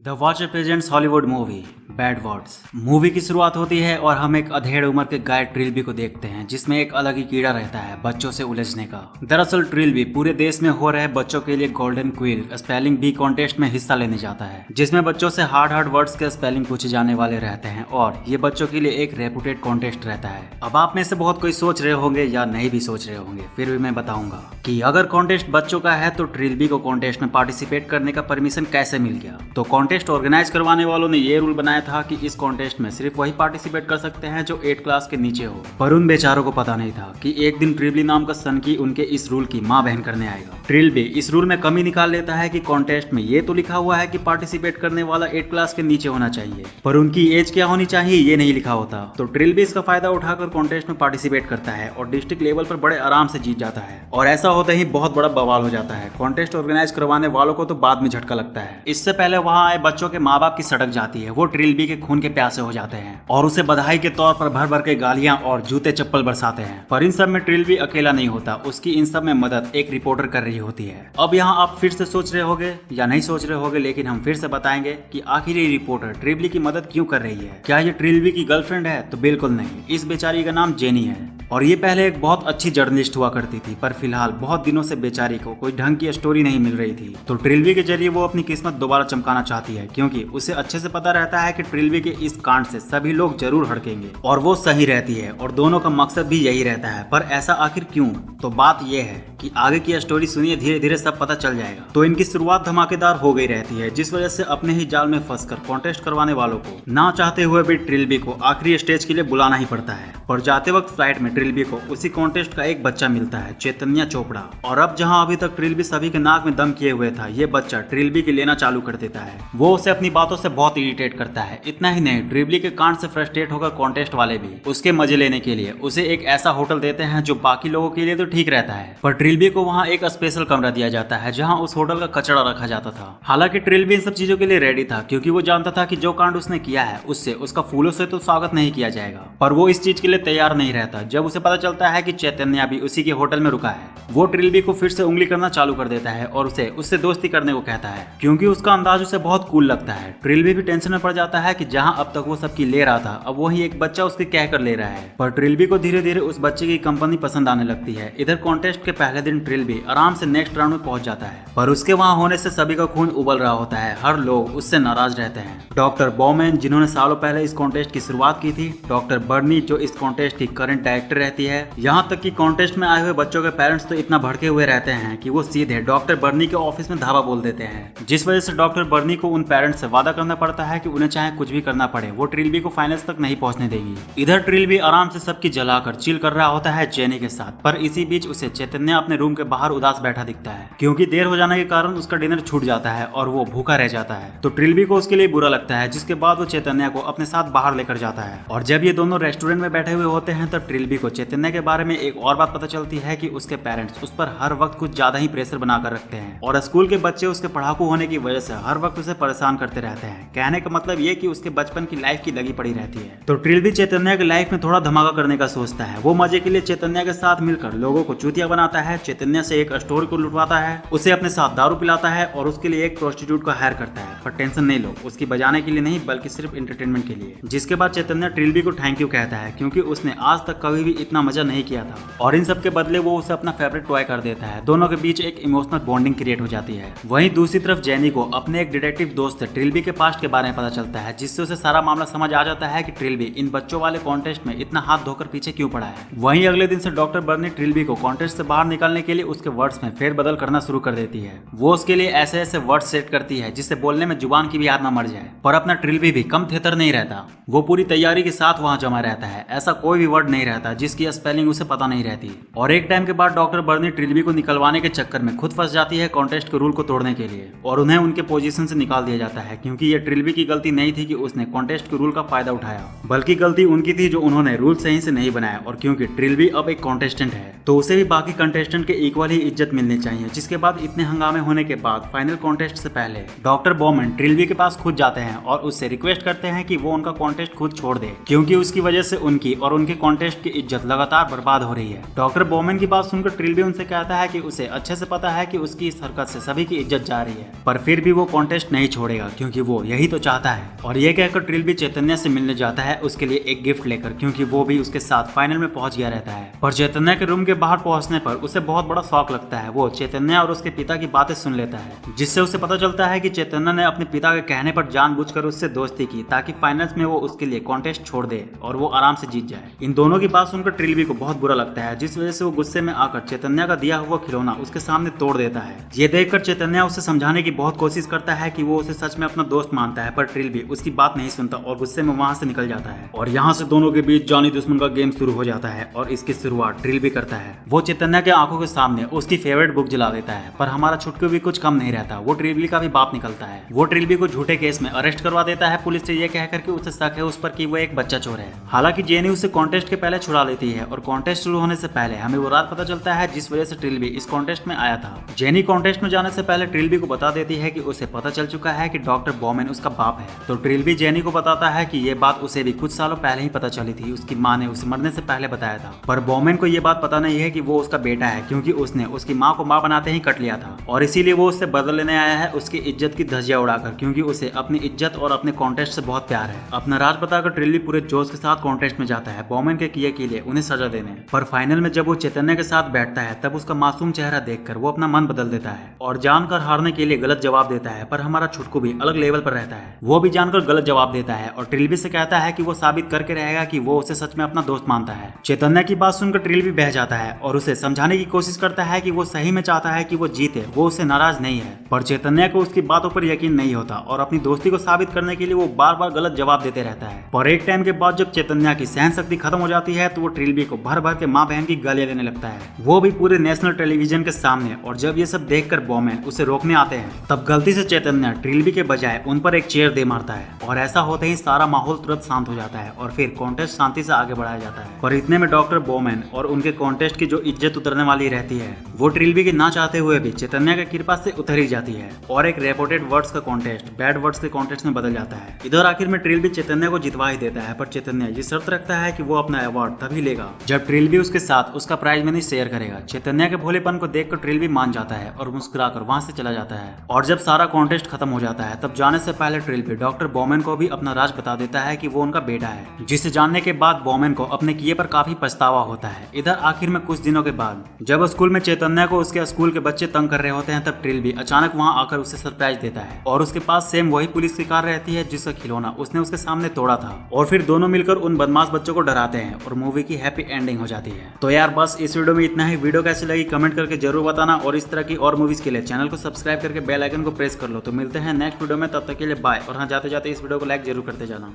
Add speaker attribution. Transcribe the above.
Speaker 1: The watcher presents Hollywood movie bad words. Movie की शुरुआत होती है और हम एक अधेड़ उम्र के गाय ट्रिलबी को देखते हैं जिसमें एक अलग ही कीड़ा रहता है बच्चों से उलझने का। दरअसल ट्रिलबी पूरे देश में हो रहे बच्चों के लिए golden quill spelling bee contest में हिस्सा लेने जाता है, जिसमें बच्चों से हार्ड वर्ड्स के स्पेलिंग पूछे जाने वाले रहते हैं और ये बच्चों के लिए एक रेपुटेड कॉन्टेस्ट रहता है। अब आप में से बहुत कोई सोच रहे होंगे या नहीं भी सोच रहे होंगे, फिर भी मैं बताऊंगा कि अगर कॉन्टेस्ट बच्चों का है तो ट्रिलबी को कॉन्टेस्ट में पार्टिसिपेट करने का परमिशन कैसे मिल गया। तो कॉन्टेस्ट ऑर्गेनाइज करवाने वालों ने ये रूल बनाया था कि इस कॉन्टेस्ट में सिर्फ वही पार्टिसिपेट कर सकते हैं जो 8 क्लास के नीचे हो। पर उन बेचारों को पता नहीं था कि एक दिन ट्रिलबी नाम का सनकी उनके इस रूल की मां बहन करने आएगा। ट्रिलबी इस रूल में कमी निकाल लेता है कि कॉन्टेस्ट में ये तो लिखा हुआ है कि पार्टिसिपेट करने वाला 8 क्लास के नीचे होना चाहिए, पर उनकी एज क्या होनी चाहिए ये नहीं लिखा होता। तो ट्रिलबी इसका फायदा उठाकर कॉन्टेस्ट में पार्टिसिपेट करता है और डिस्ट्रिक्ट लेवल पर बड़े आराम से जीत जाता है। और ऐसा होते ही बहुत बड़ा बवाल हो जाता है। कॉन्टेस्ट ऑर्गेनाइज करवाने वालों को तो बाद में झटका लगता है। इससे पहले वहां आए बच्चों के माँ बाप की सड़क जाती है। वो ट्रिलबी के खून के प्यासे हो जाते हैं और उसे बधाई के तौर पर भर भर के गालियां और जूते चप्पल बरसाते हैं। पर इन सब में ट्रिलबी अकेला नहीं होता, उसकी इन सब में मदद एक रिपोर्टर कर रही होती है। अब यहाँ आप फिर से सोच रहे होंगे या नहीं सोच रहे होंगे, लेकिन हम फिर से बताएंगे कि आखिर ये रिपोर्टर ट्रिलबी की मदद क्यों कर रही है। क्या ये ट्रिलबी की गर्लफ्रेंड है? तो बिल्कुल नहीं, इस बेचारी का नाम जेनी है और ये पहले एक बहुत अच्छी जर्नलिस्ट हुआ करती थी, पर फिलहाल बहुत दिनों से बेचारी को कोई ढंग की स्टोरी नहीं मिल रही थी। तो ट्रिलबी के जरिए वो अपनी किस्मत दोबारा चमकाना चाहती है, क्योंकि उसे अच्छे से पता रहता है कि ट्रिलबी के इस कांड से सभी लोग जरूर हड़केंगे और वो सही रहती है और दोनों का मकसद भी यही रहता है। पर ऐसा आखिर क्यों? तो बात यह है कि आगे की स्टोरी सुनिए, धीरे धीरे सब पता चल जाएगा। तो इनकी शुरुआत धमाकेदार हो गई रहती है, जिस वजह से अपने ही जाल में फंसकर कॉन्टेस्ट करवाने वालों को ना चाहते हुए भी ट्रिलबी को आखिरी स्टेज के लिए बुलाना ही पड़ता है। और जाते वक्त फ्लाइट में ट्रिलबी को उसी कॉन्टेस्ट का एक बच्चा मिलता है, चैतन्य चोपड़ा। और अब जहां अभी तक ट्रिलबी सभी के नाक में दम किए हुए था, ये बच्चा ट्रिलबी के लेना चालू कर देता है। वो उसे अपनी बातों से बहुत इरिटेट करता है। इतना ही नहीं, ट्रिलबी के कांड से फ्रस्ट्रेट होकर कॉन्टेस्ट वाले भी उसके मजे लेने के लिए उसे एक ऐसा होटल देते हैं जो बाकी लोगों के लिए तो ठीक रहता है, पर ट्रिलबी को वहाँ एक स्पेशल कमरा दिया जाता है जहाँ उस होटल का कचरा रखा जाता था। हालांकि ट्रिलबी इन सब चीजों के लिए रेडी था, क्योंकि वो जानता था कि जो कांड उसने किया है उससे उसका फूलों से तो स्वागत नहीं किया जाएगा। पर वो इस चीज के लिए तैयार नहीं रहता। जब उसे पता चलता है कि चैतन्य भी उसी के होटल में रुका है, वो ट्रिलबी को फिर से उंगली करना चालू कर देता है और उसे उससे दोस्ती करने को कहता है, क्योंकि उसका अंदाज उसे बहुत कूल लगता है। ट्रिलबी भी टेंशन में पड़ जाता है कि जहां अब तक वो सबकी ले रहा था, अब वही एक बच्चा उसकी कह कर ले रहा है। पर ट्रिलबी को धीरे धीरे उस बच्चे की कंपनी पसंद आने लगती है। इधर कॉन्टेस्ट के पहले दिन ट्रिलबी आराम से नेक्स्ट राउंड में पहुंच जाता है, पर उसके वहां होने से सभी का खून उबल रहा होता है। हर लोग उससे नाराज रहते हैं। डॉक्टर बॉमैन, जिन्होंने सालों पहले इस कॉन्टेस्ट की शुरुआत की थी, डॉक्टर बर्नी, जो इस कॉन्टेस्ट की करंट डायरेक्टर रहती है, यहाँ तक कि कॉन्टेस्ट में आए हुए बच्चों के पेरेंट्स तो इतना भड़के हुए रहते हैं कि वो सीधे डॉक्टर बर्नी के ऑफिस में धावा बोल देते हैं, जिस वजह से डॉक्टर बर्नी को उन पेरेंट्स से वादा करना पड़ता है कि उन्हें चाहे कुछ भी करना पड़े, वो ट्रिलबी को फाइनल्स तक नहीं पहुंचने देगी। इधर ट्रिलबी आराम से सबकी जलाकर चिल कर रहा होता है जेनी के साथ, पर इसी बीच उसे चैतन्य अपने रूम के बाहर उदास बैठा दिखता है, क्योंकि देर हो जाने के कारण उसका डिनर छूट जाता है और वो भूखा रह जाता है। तो ट्रिलबी को उसके लिए बुरा लगता है, जिसके बाद वो चैतन्य को अपने साथ बाहर लेकर जाता है। और जब ये दोनों रेस्टोरेंट में बैठे हुए होते हैं तब ट्रिलबी को चैतन्य के बारे में एक और बात पता चलती है कि उसके पेरेंट्स उस पर हर वक्त कुछ ज्यादा ही प्रेशर बनाकर रखते हैं और स्कूल के बच्चे उसके पढ़ाकू होने की वजह से हर वक्त उसे परेशान करते रहते हैं। कहने का मतलब ये कि उसके बचपन की लाइफ की लगी पड़ी रहती है। तो ट्रिलबी चैतन्य की लाइफ में थोड़ा धमाका करने का सोचता है। वो मजे के लिए चैतन्य के साथ मिलकर लोगों को चूतिया बनाता है, चैतन्य से एक स्टोर को लुटवाता है, उसे अपने साथ दारू पिलाता है और उसके लिए एक प्रोस्टिट्यूट को हायर करता है। पर टेंशन नहीं लो, उसकी बजाने के लिए नहीं बल्कि सिर्फ एंटरटेनमेंट के लिए। जिसके बाद चैतन्य ट्रिलबी को थैंक यू कहता है, क्योंकि उसने आज तक कभी भी इतना मजा नहीं किया था और इन सब के बदले वो उसे अपना फेवरेट टॉय कर देता है। दोनों के बीच एक इमोशनल बॉन्डिंग क्रिएट हो जाती है। वहीं दूसरी तरफ जेनी को अपने एक डिटेक्टिव दोस्त से ट्रिलबी के पास्ट के बारे में पता चलता है, जिससे उसे सारा मामला समझ आ जाता है कि ट्रिलबी इन बच्चों वाले कॉन्टेस्ट में इतना हाथ धोकर पीछे क्यों पड़ा है। वहीं अगले दिन से डॉक्टर बर्नी ट्रिलबी को कॉन्टेस्ट से बाहर निकालने के लिए उसके वर्ड्स में फेरबदल करना शुरू कर देती है। वो उसके लिए ऐसे ऐसे वर्ड्स सेट करती है जिससे बोलने में जुबान की भी आत्मा मर जाए। पर अपना ट्रिलबी भी कम थेतर नहीं रहता, वो पूरी तैयारी के साथ वहां जमा रहता है। ऐसा कोई भी वर्ड नहीं रहता जिसकी स्पेलिंग उसे पता नहीं रहती। और एक टाइम के बाद डॉक्टर बर्नी ट्रिलबी को निकलवाने के चक्कर में खुद फंस जाती है कॉन्टेस्ट के रूल को तोड़ने के लिए और उन्हें उनके पोजीशन से निकाल दिया जाता है, क्योंकि ये ट्रिलबी की गलती नहीं थी कि उसने कॉन्टेस्ट के रूल का फायदा उठाया, बल्कि गलती उनकी थी जो उन्होंने रूल सही से नहीं बनाया। और क्योंकि ट्रिलबी अब एक कॉन्टेस्टेंट है तो उसे भी बाकी कंटेस्टेंट के इक्वल ही इज्जत मिलनी चाहिए। जिसके बाद इतने हंगामे होने के बाद फाइनल कॉन्टेस्ट से पहले डॉक्टर बॉमैन ट्रिलबी के पास खुद जाते हैं और उससे रिक्वेस्ट करते हैं कि वो उनका कॉन्टेस्ट खुद छोड़ दे, क्योंकि उसकी वजह से उनकी और उनके कॉन्टेस्ट की इज्जत लगातार बर्बाद हो रही है। डॉक्टर बॉमैन की बात सुनकर ट्रिलबी उनसे कहता है कि उसे अच्छे से पता है कि उसकी इस हरकत से सभी की इज्जत जा रही है, पर फिर भी वो कॉन्टेस्ट नहीं छोड़ेगा क्योंकि वो यही तो चाहता है। और ये कहकर ट्रिलबी चैतन्य से मिलने जाता है उसके लिए एक गिफ्ट लेकर, क्योंकि वो भी उसके साथ फाइनल में पहुंच गया रहता है। पर चैतन्य के रूम के बाहर पहुंचने पर उसे बहुत बड़ा शौक लगता है। वो चैतन्य और उसके पिता की बातें सुन लेता है, जिससे उसे पता चलता है कि चैतन्य ने अपने पिता के कहने पर जानबूझकर उससे दोस्ती की ताकि फाइनल्स में वो उसके लिए कॉन्टेस्ट छोड़ दे और वो आराम से जीत जाए। इन दोनों की बात सुनकर ट्रिलबी को बहुत बुरा लगता है, जिस वजह से वो गुस्से में आकर चैतन्य का दिया हुआ खिलौना उसके सामने तोड़ देता है। ये देखकर चैतन्य उसे समझाने की बहुत कोशिश करता है कि वो उसे सच में अपना दोस्त मानता है, पर ट्रिलबी उसकी बात नहीं सुनता और गुस्से में वहां से निकल जाता है। और यहाँ से दोनों के बीच जानी दुश्मन का गेम शुरू हो जाता है और इसकी शुरुआत ट्रिलबी करता है। वो चैतन्य के आंखों के सामने उसकी फेवरेट बुक जला देता है, पर हमारा छुटकू भी कुछ कम नहीं रहता। वो ट्रिलबी का भी बाप निकलता है। वो ट्रिलबी को झूठे केस में अरेस्ट करवा देता है पुलिस से, ये कहकर कि उसे शक है उस पर कि वो एक बच्चा चोर है। हालांकि जेनी उसे कॉन्टेस्ट के पहले छुड़ा लेती है और कॉन्टेस्ट शुरू होने से पहले हमें वो रात पता चलता है जिस वजह से ट्रिलबी इस कॉन्टेस्ट में आया था। जेनी कॉन्टेस्ट में जाने से पहले ट्रिलबी को बता देती है कि उसे पता चल चुका है कि डॉक्टर बॉमैन उसका बाप है। तो ट्रिलबी जेनी को बताता है कि ये बात उसे भी कुछ सालों पहले ही पता चली थी, उसकी माँ ने उसे मरने से पहले बताया था। पर बॉमैन को ये बात पता नहीं है कि वो उसका बेटा है, क्योंकि उसने उसकी माँ को माँ बनाते ही कट लिया था और इसीलिए वो उससे बदला लेने आया है उसकी इज्जत की धज्जियां उड़ाकर, क्योंकि उसे अपनी इज्जत और अपने कॉन्टेस्ट से बहुत प्यार है। अपना राज बताकर ट्रिलबी पूरे जोश के साथ कॉन्टेस्ट में जाता है बॉमैन के किए के लिए उन्हें सजा देने। पर फाइनल में जब वो चैतन्य के साथ बैठता है तब उसका मासूम चेहरा देखकर वो अपना मन बदल देता है और जानकर हारने के लिए गलत जवाब देता है। पर हमारा छुटकू भी अलग लेवल पर रहता है, वो भी जानकर गलत जवाब देता है और ट्रिलबी से कहता है कि वो साबित करके रहेगा कि वो उसे सच में अपना दोस्त मानता है। चैतन्य की बात सुनकर ट्रिलबी बह जाता है और उसे समझाने की कोशिश करता है कि वो सही में चाहता है कि वो जीते, वो उससे नाराज नहीं है। पर चैतन्य को उसकी बातों पर यकीन नहीं होता और अपनी दोस्ती को साबित करने के लिए वो बार बार गलत जवाब देते रहता है। पर एक टाइम के बाद जब चैतन्य की सहन शक्ति खत्म हो जाती है तो वो ट्रिलबी को भर भर के माँ बहन की गालियां देने लगता है, वो भी पूरे नेशनल टेलीविजन के सामने। और जब ये सब देखकर बॉमैन उसे रोकने आते हैं तब गलती से चैतन्य ट्रिलबी के बजाय उन पर एक चेयर दे मारता है और ऐसा होते ही सारा माहौल तुरंत शांत हो जाता है और फिर कॉन्टेस्ट शांति से आगे बढ़ाया जाता है। पर इतने में डॉक्टर बॉमैन और उनके कॉन्टेस्ट की जो इज्जत उतरने वाली रहती है वो ट्रिलबी के ना चाहते हुए भी चैतन्य की कृपा से उतर ही जाती है और एक रेपोर्टेड वर्ड्स का कॉन्टेस्ट बैड वर्ड्स के कॉन्टेस्ट में बदल जाता है। इधर आखिर में ट्रिलबी चैतन्य को जितवा ही देता है, पर चैतन्य ये शर्त रखता है कि वो अपना अवार्ड तभी लेगा जब ट्रिलबी उसके साथ उसका प्राइज मनी शेयर करेगा। चैतन्य के भोलेपन को देखकर ट्रिलबी मान जाता है और मुस्कुराकर वहां से चला जाता है। और जब सारा कॉन्टेस्ट खत्म हो जाता है तब जाने से पहले ट्रिलबी डॉक्टर बॉमैन को भी अपना राज बता देता है कि वो उनका बेटा है, जिसे जानने के बाद बॉमैन को अपने किए पर काफी पछतावा होता है। इधर आखिर में कुछ दिनों के बाद जब स्कूल में चैतन्य को उसके स्कूल के बच्चे तंग कर रहे होते हैं तब ट्रिलबी अचानक वहां आकर उसे सरप्राइज देता है और उसके पास सेम वही पुलिस की कार रहती है जिसका खिलौना उसने उसके सामने तोड़ा था। और फिर दोनों मिलकर उन बदमाश बच्चों को डराते हैं और मूवी की हैप्पी एंडिंग हो जाती है। तो यार बस इस वीडियो में इतना ही। वीडियो कैसी लगी कमेंट करके जरूर बताना और इस तरह की और मूवीज के लिए चैनल को सब्सक्राइब करके बेल आइकन को प्रेस कर लो। तो मिलते हैं नेक्स्ट वीडियो में, तब तक के लिए बाय। और हाँ, जाते जाते इस वीडियो को लाइक जरूर करते जाना।